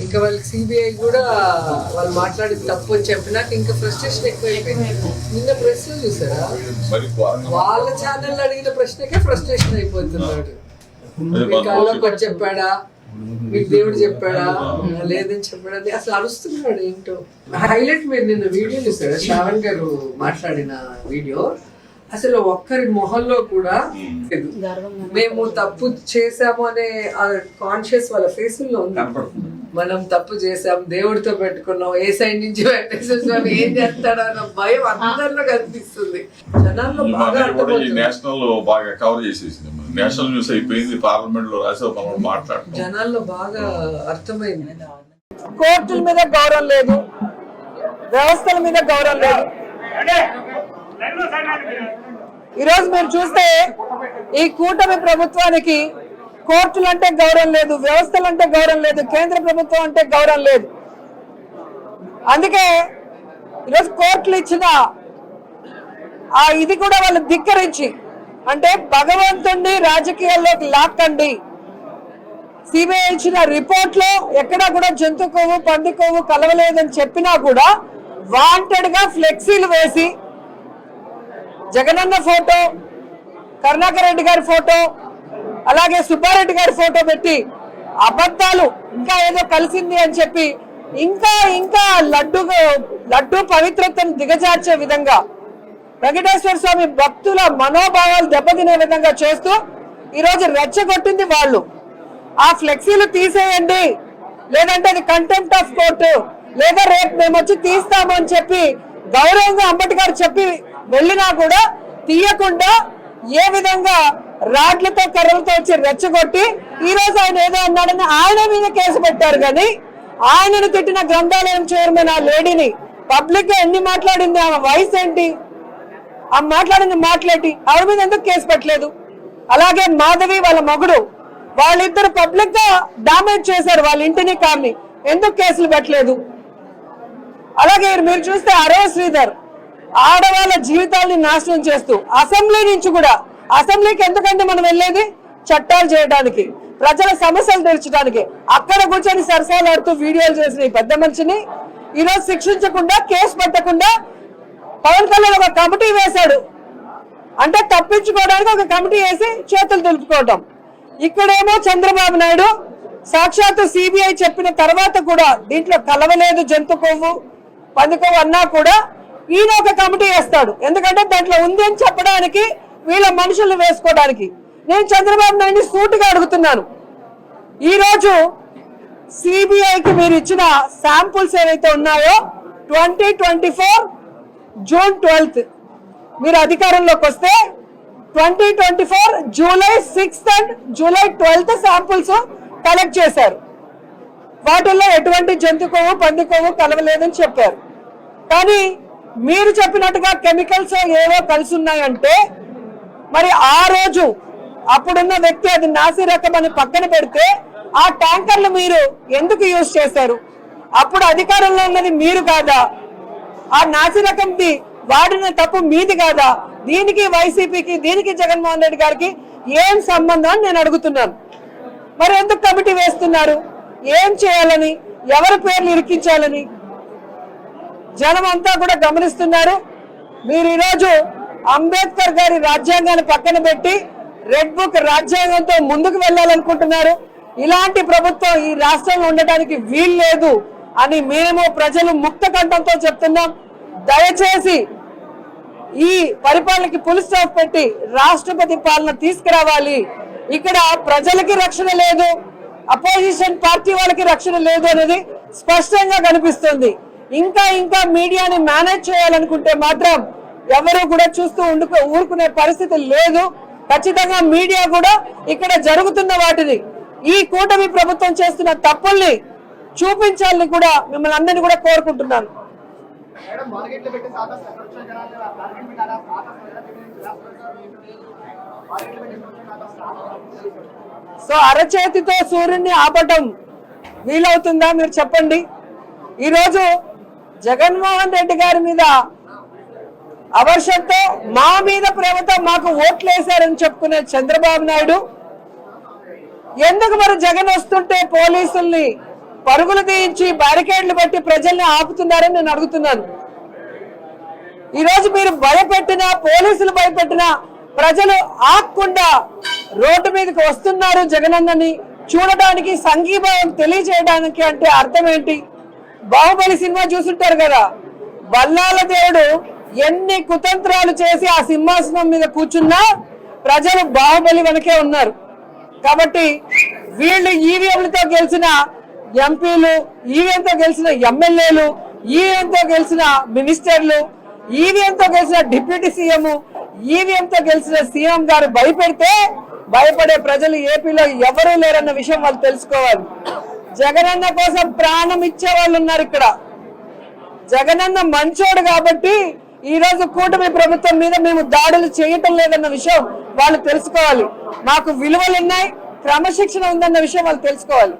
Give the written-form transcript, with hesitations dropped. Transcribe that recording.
ఇంకా వాళ్ళకి సిబిఐ కూడా వాళ్ళు మాట్లాడి తప్పు అని చెప్పినాక ఇంకా ఫ్రస్ట్రేషన్ ఎక్కువైపోయింది. నిన్న ప్రశ్న చూసారా, వాళ్ళ ఛానల్ అడిగిన ప్రశ్నకే ఫ్రస్ట్రేషన్ అయిపోతున్నాడు. కళ్ళకి వచ్చి చెప్పాడా, మీకు దేవుడు చెప్పాడా, లేదని చెప్పాడా, అసలు అరుస్తున్నాడు ఏంటో. హైలైట్ మీరు నిన్న వీడియో చూసారా, శ్రావణ్ గారు మాట్లాడిన వీడియో. అసలు ఒక్కరి మొహంలో కూడా మేము తప్పు చేసాము అనే కాన్షియస్ వాళ్ళ ఫేసుల్లో ఉంది. మనం తప్పు చేసాం, దేవుడితో పెట్టుకున్నాం, ఏ సైడ్ నుంచి వెంకటేశ్వర ఏం చేస్తాడో అన్న భయం అందరిలో కనిపిస్తుంది. జనాల్లో బాగా నేషనల్ బాగా కవర్ చేసేసింది, నేషనల్ న్యూస్ అయిపోయింది, పార్లమెంట్ లో రాసే మనం మాట్లాడుతున్నాం, జనాల్లో బాగా అర్థమైంది. కోర్టుల మీద గౌరవం లేదు, వ్యవస్థల మీద గౌరవం లేదు. ఈరోజు మీరు చూస్తే ఈ కూటమి ప్రభుత్వానికి కోర్టులు అంటే గౌరవం లేదు, వ్యవస్థలు అంటే గౌరవం లేదు, కేంద్ర ప్రభుత్వం అంటే గౌరవం లేదు. అందుకే ఈరోజు కోర్టులు ఇచ్చిన ఆ ఇది కూడా వాళ్ళు ధిక్కరించి, అంటే భగవంతుణ్ణి రాజకీయాల్లోకి లాక్కండి. సిబిఐ ఇచ్చిన రిపోర్ట్ లో ఎక్కడా కూడా జంతు కొవ్వు పంది కొవ్వు కలవలేదని చెప్పినా కూడా వాంటెడ్ గా ఫ్లెక్సీలు వేసి జగనన్న ఫోటో, కరుణాకర్ రెడ్డి గారి ఫోటో, అలాగే సుబ్బారెడ్డి గారి ఫోటో పెట్టి అబద్ధాలు ఇంకా ఏదో కలిసింది అని చెప్పి ఇంకా ఇంకా లడ్డు పవిత్రతను దిగజార్చే విధంగా వెంకటేశ్వర స్వామి భక్తుల మనోభావాలు దెబ్బతినే విధంగా చేస్తూ ఈరోజు రెచ్చగొట్టింది వాళ్ళు. ఆ ఫ్లెక్సీలు తీసేయండి, లేదంటే అది కంటెంప్ట్ ఆఫ్ కోర్టు, లేదా రేపు మేము వచ్చి తీస్తాము అని చెప్పి గౌరవంగా అంబేద్కర్ చెప్పి వెళ్ళినా కూడా తీయకుండా ఏ విధంగా రాడ్లతో కర్రలతో వచ్చి రెచ్చగొట్టి ఈ రోజు ఆయన ఏదో అన్నాడని ఆయన మీద కేసు పెట్టారు. కానీ ఆయనను తిట్టిన గ్రంథాలయం చైర్మన్ ఆ లేడీని పబ్లిక్ గా ఎన్ని మాట్లాడింది, ఆమె వయసు ఏంటి, ఆ మాట్లాడింది మాట్లాడి ఆవిడ మీద ఎందుకు కేసు పెట్టలేదు? అలాగే మాధవి వాళ్ళ మగుడు, వాళ్ళిద్దరు పబ్లిక్ గా డామేజ్ చేశారు వాళ్ళ ఇంటిని కార్ని, ఎందుకు కేసులు పెట్టలేదు? అలాగే మీరు చూస్తే అరవ శ్రీధర్ ఆడవాళ్ళ జీవితాల్ని నాశనం చేస్తూ అసెంబ్లీ నుంచి కూడా, అసెంబ్లీకి ఎందుకంటే మనం వెళ్ళేది చట్టాలు చేయడానికి, ప్రజల సమస్యలు తీర్చడానికి, అక్కడ కూర్చొని సరసాలాడుతూ వీడియోలు చేసిన ఈ పెద్ద మనిషిని ఈరోజు శిక్షించకుండా, కేసు పెట్టకుండా పవన్ కళ్యాణ్ ఒక కమిటీ వేశాడు. అంటే తప్పించుకోవడానికి ఒక కమిటీ వేసి చేతులు దులుపుకోవటం. ఇక్కడేమో చంద్రబాబు నాయుడు సాక్షాత్తు సిబిఐ చెప్పిన తర్వాత కూడా దీంట్లో కలవలేదు జంతు కొవ్వు పంది కొవ్వు అన్నా కూడా ఈయన ఒక కమిటీ వేస్తాడు. ఎందుకంటే దాంట్లో ఉంది అని చెప్పడానికి, వీళ్ళ మనుషుల్ని వేసుకోవడానికి. నేను చంద్రబాబు నాయుడిని సూటిగా అడుగుతున్నాను, ఈ రోజు సిబిఐకి మీరు ఇచ్చిన శాంపుల్స్ ఏవైతే ఉన్నాయో 2024 జూన్ 12th మీరు అధికారంలోకి వస్తే 2024 July 6th and July 12th samples collect చేశారు. వాటిల్లో ఎటువంటి జంతు కొవ్వు పంది కొవ్వు కలవలేదని చెప్పారు. కానీ మీరు చెప్పినట్టుగా కెమికల్స్ ఏవో కలిసి ఉన్నాయంటే మరి ఆ రోజు అప్పుడున్న వ్యక్తి అది నాసి రకం అని పక్కన పెడితే ఆ ట్యాంకర్లు మీరు ఎందుకు యూజ్ చేశారు? అప్పుడు అధికారంలో ఉన్నది మీరు కాదా? ఆ నాసి రకంది వాడిన తప్పు మీది కాదా? దీనికి వైసీపీకి, దీనికి జగన్మోహన్ రెడ్డి గారికి ఏం సంబంధం అని నేను అడుగుతున్నాను. మరి ఎందుకు కమిటీ వేస్తున్నారు? ఏం చేయాలని, ఎవరి పేర్లు ఇరికించాలని జనం అంతా కూడా గమనిస్తున్నారు. మీరు ఈరోజు అంబేద్కర్ గారి రాజ్యాంగాన్ని పక్కన పెట్టి రెడ్ బుక్ రాజ్యాంగంతో ముందుకు వెళ్ళాలనుకుంటున్నారు. ఇలాంటి ప్రభుత్వం ఈ రాష్ట్రంలో ఉండటానికి వీలు లేదు అని మేము ప్రజలు ముక్త కంఠంతో చెప్తున్నాం. దయచేసి ఈ పరిపాలనకి ఫుల్ స్టాప్ పెట్టి రాష్ట్రపతి పాలన తీసుకురావాలి. ఇక్కడ ప్రజలకి రక్షణ లేదు, అపోజిషన్ పార్టీ వాళ్ళకి రక్షణ లేదు అనేది స్పష్టంగా కనిపిస్తుంది. ఇంకా ఇంకా మీడియాని మేనేజ్ చేయాలనుకుంటే మాత్రం ఎవరు కూడా చూస్తూ ఊరుకునే పరిస్థితి లేదు. ఖచ్చితంగా మీడియా కూడా ఇక్కడ జరుగుతున్న వాటిని, ఈ కూటమి ప్రభుత్వం చేస్తున్న తప్పుల్ని చూపించాలని కూడా మిమ్మల్ని అందరినీ కూడా కోరుకుంటున్నాను. సో అరచేతితో సూర్యుడిని ఆపటం వీలవుతుందా మీరు చెప్పండి? ఈరోజు జగన్మోహన్ రెడ్డి గారి మీద అవర్షంతో, మా మీద ప్రేమతో మాకు ఓట్లు వేశారని చెప్పుకునే చంద్రబాబు నాయుడు ఎందుకు మరి జగన్ వస్తుంటే పోలీసుల్ని పరుగులు తీయించి బ్యారికేడ్లు పెట్టి ప్రజల్ని ఆపుతున్నారని నేను అడుగుతున్నాను. ఈరోజు మీరు భయపెట్టినా, పోలీసులు భయపెట్టినా ప్రజలు ఆగకుండా రోడ్డు మీదకి వస్తున్నారు జగనన్నని చూడడానికి, సంఘీభావం తెలియజేయడానికి. అంటే అర్థం ఏంటి? బాహుబలి సినిమా చూసుంటారు కదా, బల్లాల దేవుడు ఎన్ని కుతంత్రాలు చేసి ఆ సింహాసనం మీద కూర్చున్నా ప్రజలు బాహుబలి వెనకే ఉన్నారు. కాబట్టి వీళ్ళు ఈవీఎంలతో గెలిచిన ఎంపీలు, ఈవీఎంతో గెలిచిన ఎమ్మెల్యేలు, ఈవీఎంతో గెలిచిన మినిస్టర్లు, ఈవీఎంతో గెలిచిన డిప్యూటీ సీఎం, ఈవీఎంతో గెలిచిన సీఎం గారు భయపడే ప్రజలు ఏపీలో ఎవరూ లేరన్న విషయం వాళ్ళు తెలుసుకోవాలి. జగనన్న కోసం ప్రాణం ఇచ్చే వాళ్ళు ఉన్నారు ఇక్కడ. జగనన్న మంచోడు కాబట్టి ఈ రోజు కూటమి ప్రభుత్వం మీద మేము దాడులు చేయటం లేదన్న విషయం వాళ్ళు తెలుసుకోవాలి. మాకు విలువలు ఉన్నాయి, క్రమశిక్షణ ఉందన్న విషయం వాళ్ళు తెలుసుకోవాలి.